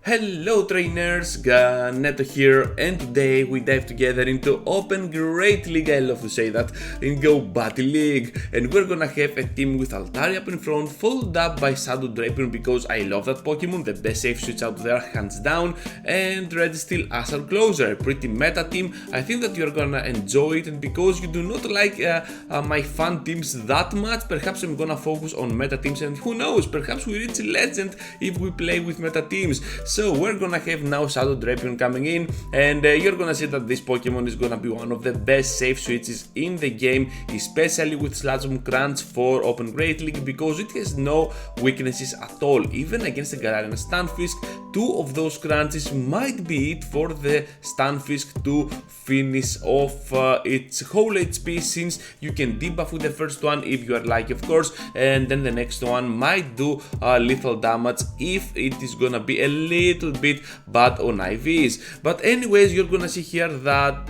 Hello trainers, Neto here, and today we dive together into Open Great League, I love to say that, in Go Battle League, and we're gonna have a team with Altaria up in front, followed up by Shadow Drapion because I love that Pokemon, the best safe switch out there, hands down, and Registeel as our closer, a pretty meta team. I think that you're gonna enjoy it, and because you do not like my fun teams that much, perhaps I'm gonna focus on meta teams, and who knows, perhaps we reach legend if we play with meta teams. So we're gonna have now Shadow Drapion coming in, and you're gonna see that this Pokemon is gonna be one of the best safe switches in the game, especially with Slasm Crunch for Open Great League, because it has no weaknesses at all. Even against the Galarian Stunfisk, two of those crunches might be it for the Stunfisk to finish off its whole HP, since you can debuff with the first one if you are lucky, of course, and then the next one might do lethal damage if it is gonna be a little bit bad on IVs. But anyways, you're gonna see here that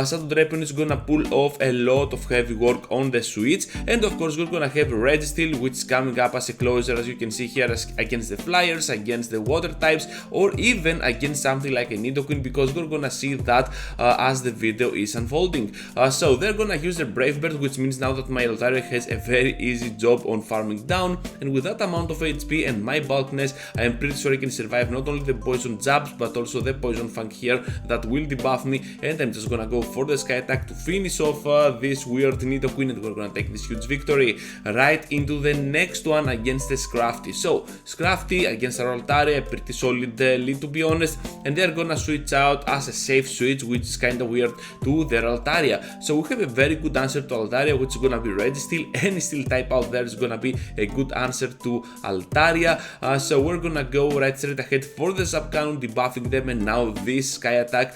Shadow Drapion is gonna pull off a lot of heavy work on the switch, and of course we're gonna have Registeel, which is coming up as a closer, as you can see here, against the flyers, against the water types, or even against something like a Nidoqueen, because we're gonna see that as the video is unfolding. So they're gonna use their Brave Bird, which means now that my Altaria has a very easy job on farming down, and with that amount of HP and my bulkness, I am pretty sure I can survive not only the poison jabs but also the poison fang here that will debuff me, and I'm just gonna go for the sky attack to finish off this weird Nidoqueen, and we're gonna take this huge victory. Right into the next one against the Scrafty. So Scrafty against our Altaria, a pretty solid lead to be honest, and they're gonna switch out as a safe switch, which is kinda weird, to their Altaria. So we have a very good answer to Altaria, which is gonna be Registeel. Any steel type out there is gonna be a good answer to Altaria. So we're gonna go right straight ahead for the sub cannon, debuffing them, and now this sky attack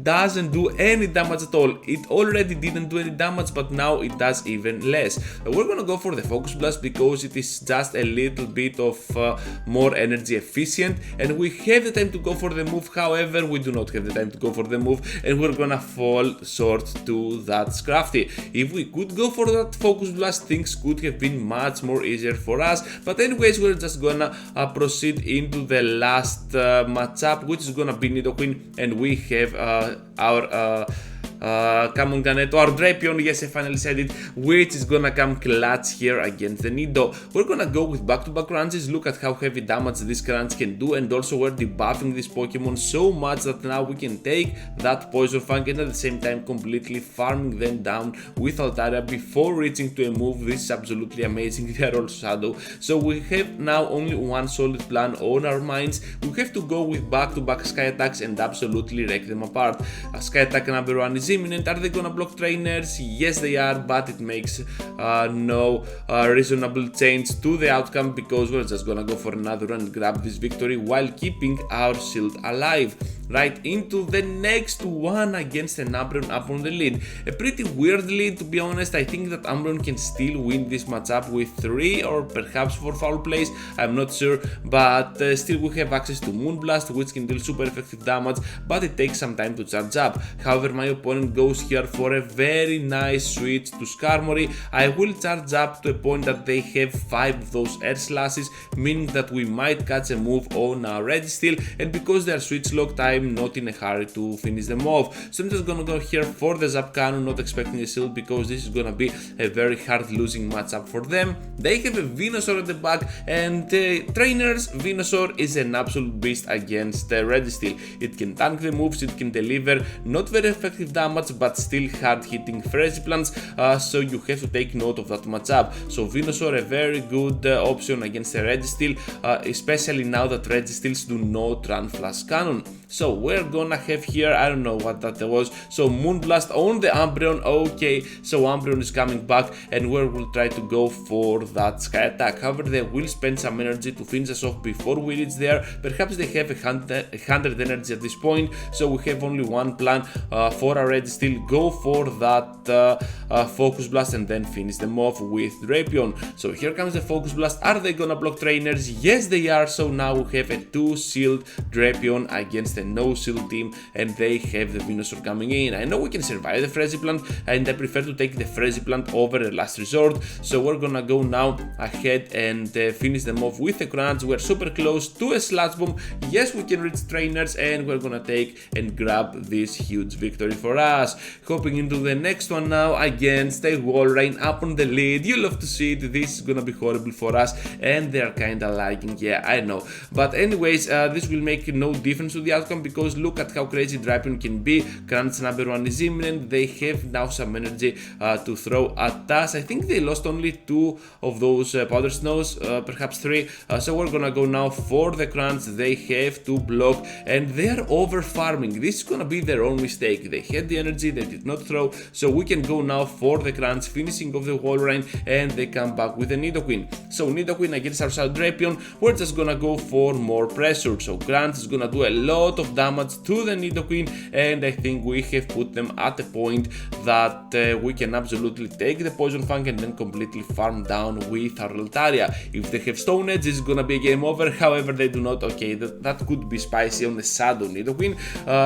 doesn't do any damage at all. It already didn't do any damage, but now it does even less. We're gonna go for the Focus Blast because it is just a little bit of more energy efficient, and we have the time to go for the move. However, we do not have the time to go for the move, and we're gonna fall short to that Scrafty. If we could go for that Focus Blast, things could have been much more easier for us. But anyways, we're just gonna proceed into the last matchup, which is gonna be Nidoqueen, and we have our come on Ganeto, our Drapion, yes I finally said it, which is gonna come clutch here against the Nido. We're gonna go with back-to-back crunches. Look at how heavy damage this crunch can do, and also we're debuffing this Pokemon so much that now we can take that Poison Fang and at the same time completely farming them down with Altaria before reaching to a move. This is absolutely amazing. They are all Shadow, so we have now only one solid plan on our minds. We have to go with back-to-back sky attacks and absolutely wreck them apart. Sky attack number one is imminent. Are they gonna block trainers? Yes they are, but it makes no reasonable change to the outcome, because we're just gonna go for another run and grab this victory while keeping our shield alive. Right into the next one against an Umbreon up on the lead. A pretty weird lead to be honest. I think that Umbreon can still win this matchup with 3 or perhaps 4 foul plays, I'm not sure, but still we have access to Moonblast, which can deal super effective damage, but it takes some time to charge up. However, my opponent goes here for a very nice switch to Skarmory. I will charge up to a point that they have 5 of those air slashes, meaning that we might catch a move on our Registeel, and because they are switch locked, I'm not in a hurry to finish them off. So I'm just gonna go here for the Zap Cannon, not expecting a shield, because this is gonna be a very hard losing matchup for them. They have a Venusaur at the back, and trainers, Venusaur is an absolute beast against Registeel. It can tank the moves, it can deliver not very effective damage, but still hard hitting Frenzy Plants, so you have to take note of that matchup. So Venusaur, a very good option against a Registeel, especially now that Registeels do not run Flash Cannon. So we're gonna have here, I don't know what that was, so Moonblast on the Umbreon. Okay, so Umbreon is coming back, and we will try to go for that sky attack. However, they will spend some energy to finish us off before we reach there. Perhaps they have 100 energy at this point, so we have only one plan for our Registeel. Go for that Focus Blast and then finish them off with Drapion. So here comes the Focus Blast. Are they gonna block trainers? Yes they are, so now we have a 2 shield Drapion against a no-shield team and they have the Venusaur coming in. I know we can survive the Frenzy Plant, and I prefer to take the Frenzy Plant over the last resort, so we're gonna go now ahead and finish them off with the Crunch. We're super close to a Sludge Bomb. Yes, we can reach trainers, and we're gonna take and grab this huge victory for us. Hopping into the next one now against a Walrein up on the lead. You love to see it. This is gonna be horrible for us, and they're kinda lagging. Yeah, I know. But anyways, this will make no difference to the outcome, because look at how crazy Drapion can be. Crunch number 1 is imminent. They have now some energy to throw at us. I think they lost only 2 of those powder snows, perhaps 3. So we're gonna go now for the Crunch. They have to block, and they are over farming. This is gonna be their own mistake. They had the energy, they did not throw, so we can go now for the Crunch, finishing off the Walrein, and they come back with the Nidoqueen. So Nidoqueen against our Shadow Drapion, we're just gonna go for more pressure. So Crunch is gonna do a lot of damage to the Nidoqueen, and I think we have put them at a point that we can absolutely take the Poison Fang and then completely farm down with our Altaria. If they have Stone Edge, it's gonna be game over. However, they do not. Okay, that could be spicy on the Shadow Nidoqueen.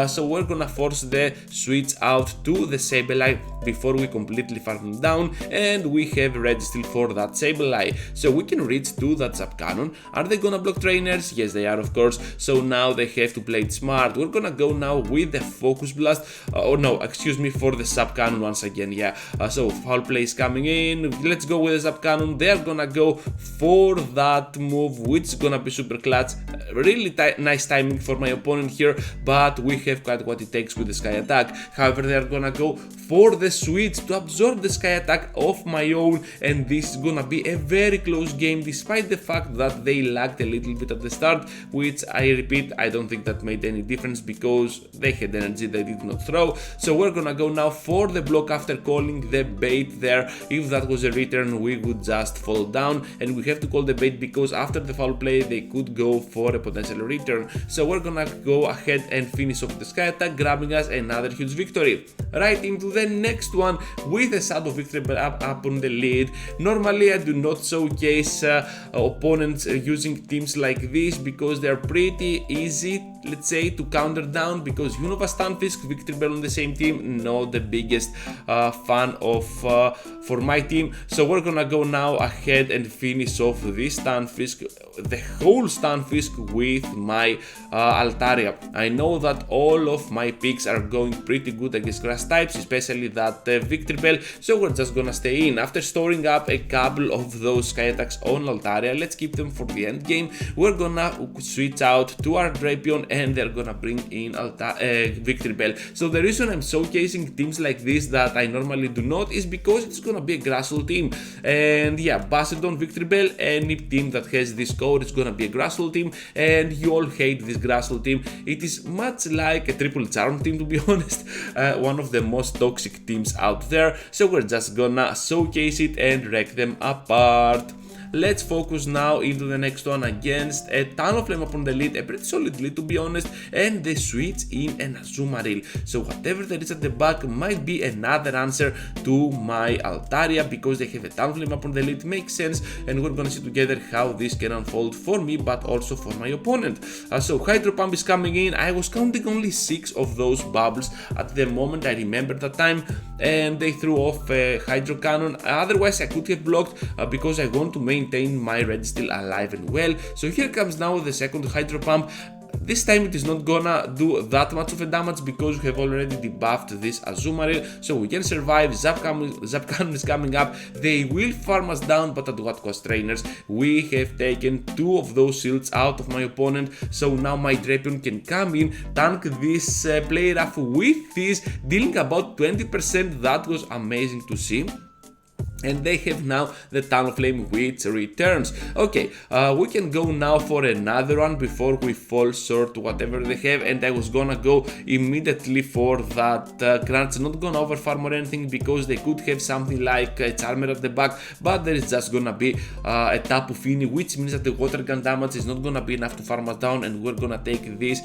So we're gonna force the switch out to the Sableye before we completely farm them down, and we have Registeel for that Sableye. So we can reach to that Zap Cannon. Are they gonna block trainers? Yes, they are, of course. So now they have to play it smart. We're gonna go now with the Focus Blast. Oh no, excuse me, for the Zap Cannon once again. Yeah. So foul play is coming in. Let's go with the Zap Cannon. They're gonna go for that move, which is gonna be super clutch. Really nice timing for my opponent here, but we have quite what it takes with the Sky Attack. However, they're gonna go for the switch to absorb the Sky Attack of my own, and this is gonna be a very close game, despite the fact that they lagged a little bit at the start, which I repeat, I don't think that made any difference because they had energy they did not throw. So we're gonna go now for the block after calling the bait there. If that was a return, we would just fall down, and we have to call the bait because after the foul play they could go for a potential return. So we're gonna go ahead and finish off the Sky Attack, grabbing us another huge victory. Right into the next one with a Shadow Victreebell up on the lead. Normally I do not showcase opponents using teams like this because they're pretty easy, let's say, to counter down, because Unova Stunfisk, Victreebell on the same team, not the biggest fan of for my team. So we're gonna go now ahead and finish off this Stunfisk, the whole Stunfisk with my Altaria. I know that all of my picks are going pretty good against grass types, especially that Victreebell, so we're just gonna stay in. After storing up a couple of those Sky Attacks on Altaria, let's keep them for the end game. We're gonna switch out to our Drapion, and they're gonna bring in Victreebell. So the reason I'm showcasing teams like this that I normally do not is because it's gonna be a Grassel team. And yeah, Basildon, Victreebell, any team that has this code is gonna be a Grassel team, and you all hate this Grassel team. It is much like a Triple Charm team, to be honest, one of the most toxic teams out there. So we're just gonna showcase it and wreck them apart. Let's focus now into the next one against a Talonflame upon the lead, a pretty solid lead to be honest, and they switch in an Azumarill. So whatever there is at the back might be another answer to my Altaria, because they have a Talonflame upon the lead, makes sense, and we're gonna see together how this can unfold for me but also for my opponent. So Hydro Pump is coming in. I was counting only 6 of those bubbles at the moment, I remember that time, and they threw off a Hydro Cannon. Otherwise I could have blocked because I want to maintain my Registeel alive and well. So here comes now the second Hydro Pump. This time it is not gonna do that much of a damage because we have already debuffed this Azumarill, so we can survive. Zap Cannon is coming up. They will farm us down, but at what cost, trainers? We have taken 2 of those shields out of my opponent, so now my Drapion can come in, tank this play rough with this, dealing about 20%. That was amazing to see. And they have now the Talonflame which returns. Okay, we can go now for another one before we fall short to whatever they have, and I was gonna go immediately for that Crunch, not gonna overfarm or anything because they could have something like a Charmer at the back, but there is just gonna be a Tapu Fini, which means that the water gun damage is not gonna be enough to farm us down, and we're gonna take this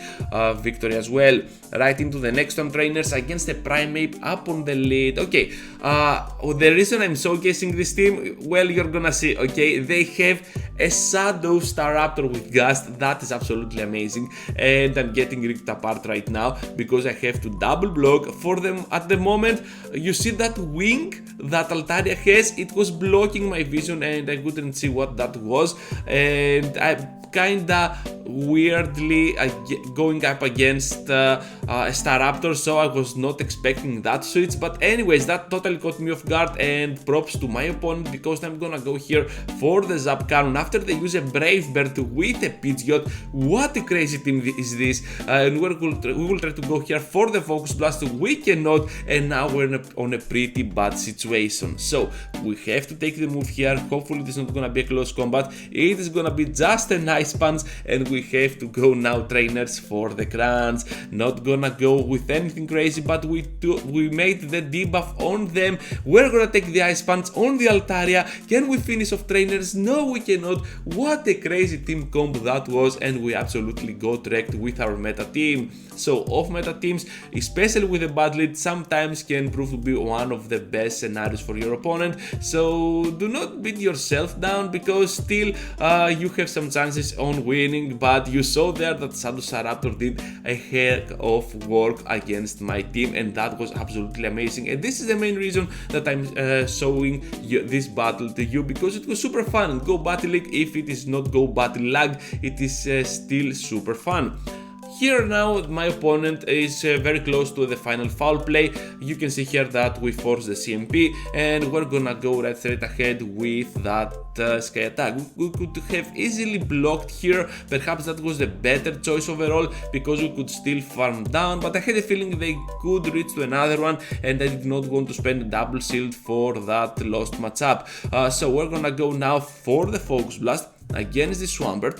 victory as well. Right into the next one, trainers, against a Primeape up on the lead. Okay, the reason I'm so showcasing this team? Well, you're gonna see, okay? They have a Shadow Staraptor with Gust. That is absolutely amazing. And I'm getting ripped apart right now because I have to double block for them at the moment. You see that wing that Altaria has? It was blocking my vision and I couldn't see what that was. And I kinda weirdly going up against a Staraptor, so I was not expecting that switch. But anyways, that totally caught me off guard, and props to my opponent because I'm gonna go here for the Zap Cannon after they use a Brave Bird with a Pidgeot. What a crazy team is this. And we will try to go here for the Focus Blast. We cannot, and now we're on a pretty bad situation. So we have to take the move here. Hopefully it is not gonna be a close combat. It is gonna be just a nice punch, and we have to go now, trainers, for the crunch. Not gonna go with anything crazy, but we made the debuff on them. We're gonna take the Ice Punch on the Altaria. Can we finish off, trainers? No, we cannot. What a crazy team combo that was, and we absolutely got wrecked with our meta team. So off meta teams, especially with a bad lead, sometimes can prove to be one of the best scenarios for your opponent. So do not beat yourself down, because still you have some chances on winning. But you saw there that Shadow Staraptor did a heck of work against my team, and that was absolutely amazing. And this is the main reason that I'm showing this battle to you, because it was super fun. Go Battle League, if it is not Go Battle Lag, it is still super fun. Here now my opponent is very close to the final foul play. You can see here that we force the CMP, and we're gonna go right straight ahead with that Sky Attack. We could have easily blocked here. Perhaps that was the better choice overall, because we could still farm down, but I had a feeling they could reach to another one, and I did not want to spend a double shield for that lost matchup. So we're gonna go now for the Focus Blast against the Swampert.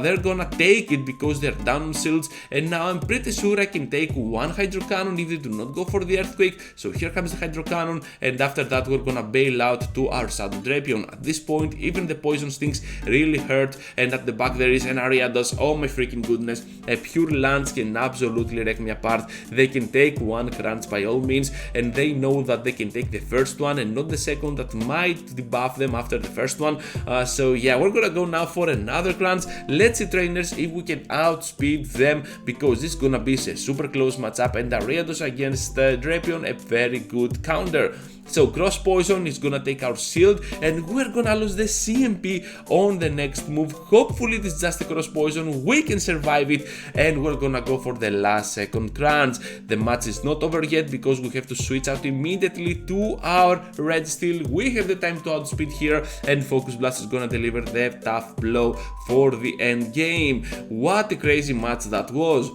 They're gonna take it because they're down on shields, and now I'm pretty sure I can take one Hydro Cannon if they do not go for the Earthquake. So here comes the Hydro Cannon, and after that we're gonna bail out to our Shadow Drapion. At this point, even the Poison Stings really hurt, and at the back there is an Ariados. Oh my freaking goodness, a pure Lance can absolutely wreck me apart. They can take one Crunch by all means, and they know that they can take the first one and not the second that might debuff them after the first one. So yeah, we're gonna go now for another crunch. Let's see, trainers, if we can outspeed them, because this is gonna be a super close matchup, and Ariados against Drapion, a very good counter. So Cross Poison is gonna take our shield, and we're gonna lose the CMP on the next move. Hopefully it is just a Cross Poison, we can survive it, and we're gonna go for the last second crunch. The match is not over yet, because we have to switch out immediately to our Registeel. We have the time to outspeed here, and Focus Blast is gonna deliver the tough blow for the end game. What a crazy match that was.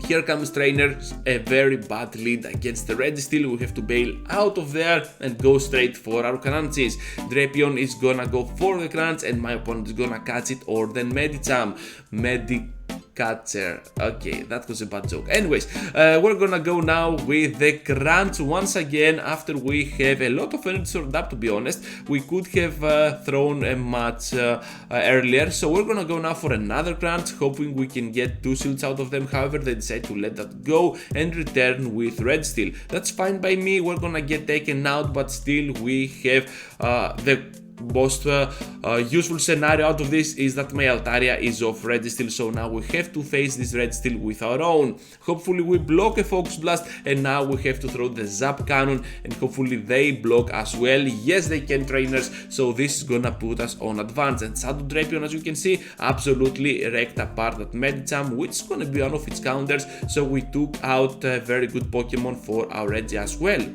Here comes trainers, a very bad lead against the Registeel. We have to bail out of there and go straight for our crunches. Drapion is gonna go for the crunch, and my opponent is gonna catch it, or then Medicham. Catcher. Okay, that was a bad joke. Anyways, we're gonna go now with the crunch once again after we have a lot of energy stored up. To be honest, we could have thrown a match earlier, so we're gonna go now for another crunch, hoping we can get 2 shields out of them. However, they decide to let that go and return with Registeel. That's fine by me. We're gonna get taken out, but still we have the most useful scenario out of this is that my Altaria is off Registeel, so now we have to face this Registeel with our own. Hopefully we block a Focus Blast, and now we have to throw the Zap Cannon, and hopefully they block as well. Yes, they can, trainers, so this is gonna put us on advance. And Shadow Drapion, as you can see, absolutely wrecked apart that Medicham, which is gonna be one of its counters, so we took out a very good Pokemon for our Regi as well.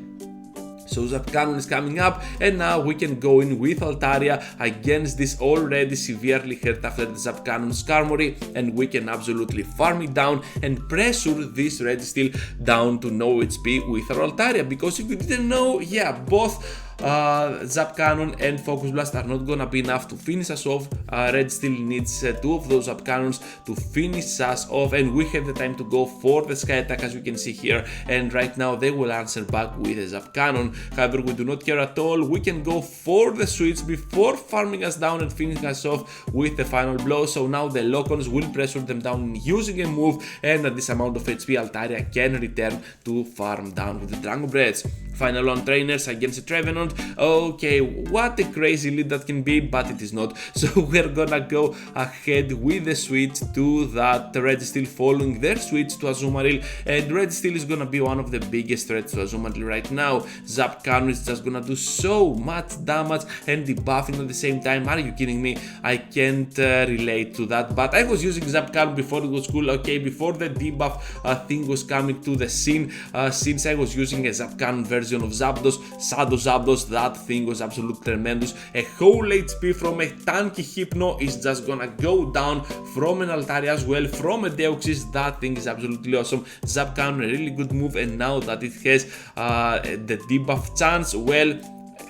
So Zap Cannon is coming up, and now we can go in with Altaria against this already severely hurt after the Zap Cannon Skarmory, and we can absolutely farm it down and pressure this Registeel down to no HP with our Altaria. Because if you didn't know, yeah, both Zap Cannon and Focus Blast are not gonna be enough to finish us off. Registeel needs 2 of those Zap Cannons to finish us off, and we have the time to go for the Sky Attack, as you can see here, and right now they will answer back with a Zap Cannon. However, we do not care at all. We can go for the switch before farming us down and finishing us off with the final blow. So now the Lock-ons will pressure them down using a move, and at this amount of HP Altaria can return to farm down with the Dragon Breath. Final on trainers against a Trevenant. Okay, what a crazy lead that can be, but it is not. So we're gonna go ahead with the switch to that Registeel, following their switch to Azumarill, and Registeel is gonna be one of the biggest threats to Azumarill right now. Zapcan is just gonna do so much damage and debuffing at the same time. Are you kidding me? I can't relate to that, but I was using Zapcan before it was cool. Okay, before the debuff thing was coming to the scene, since I was using a Zapcan version of Zapdos, Shadow Zapdos, that thing was absolutely tremendous. A whole HP from a tanky Hypno is just gonna go down, from an Altaria as well, from a Deoxys. That thing is absolutely awesome. Zapcan, a really good move, and now that it has the debuff chance, well,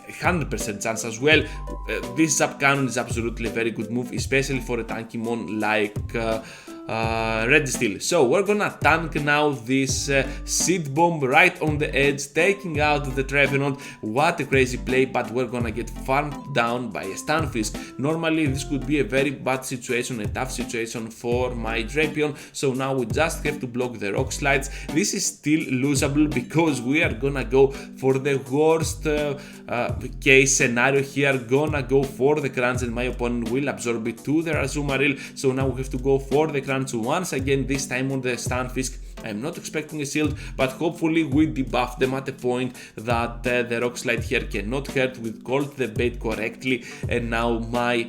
100% chance as well. This Zapcan is absolutely a very good move, especially for a tanky mon like Registeel. So we're gonna tank now this Seed Bomb right on the edge, taking out the Trevenant. What a crazy play, but we're gonna get farmed down by a Stunfisk. Normally this could be a very bad situation, a tough situation for my Drapion, so now we just have to block the Rock Slides. This is still losable because we are gonna go for the worst case scenario here, gonna go for the Crunch, and my opponent will absorb it to their Azumarill. So now we have to go for the Crunch once again, this time on the Stunfisk. I'm not expecting a shield, but hopefully we debuff them at a point that the Rock Slide here cannot hurt. We called the bait correctly, and now my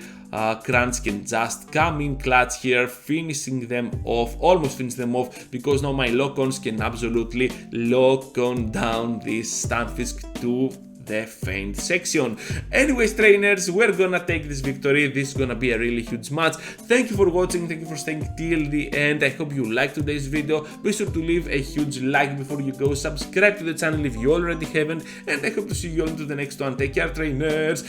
Crunch can just come in clutch here, finishing them off, almost finish them off, because now my lock-ons can absolutely lock on down this Stunfisk to the faint section. Anyways, trainers, we're gonna take this victory. This is gonna be a really huge match. Thank you for watching, thank you for staying till the end. I hope you liked today's video. Be sure to leave a huge like before you go, subscribe to the channel if you already haven't, and I hope to see you all into the next one. Take care, trainers.